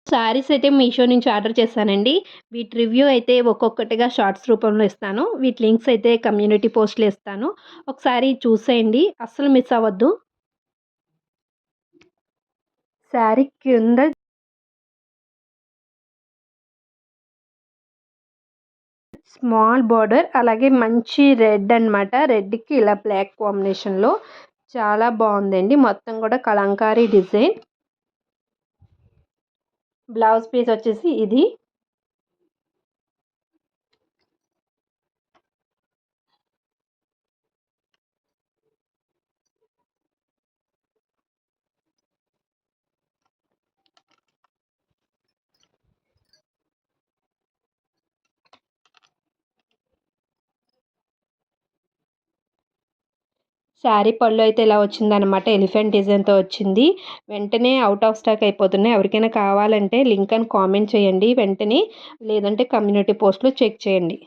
శారీస్ అయితే మీషో నుంచి ఆర్డర్ చేశానండి. వీటి రివ్యూ అయితే ఒక్కొక్కటిగా షార్ట్స్ రూపంలో ఇస్తాను. వీటి లింక్స్ అయితే కమ్యూనిటీ పోస్ట్‌లో ఇస్తాను. ఒకసారి చూసేయండి. అస్సలు మిస్ అవ్వద్దు. శారీ కింద స్మాల్ బార్డర్, అలాగే మంచి రెడ్ అనమాట. రెడ్‌కి ఇలా బ్లాక్ కాంబినేషన్‌లో చాలా బావుందండి. మొత్తం కూడా కలంకారీ డిజైన్. బ్లౌజ్ పీస్ వచ్చేసి ఇది. శారీ పళ్ళు అయితే ఇలా వచ్చిందనమాట. ఎలిఫెంట్ డిజైన్‌తో వచ్చింది. వెంటనే ఔట్ ఆఫ్ స్టాక్ అయిపోతున్నాయి. ఎవరికైనా కావాలంటే లింక్ అని కామెంట్ చేయండి వెంటనే. లేదంటే కమ్యూనిటీ పోస్ట్‌లో చెక్ చేయండి.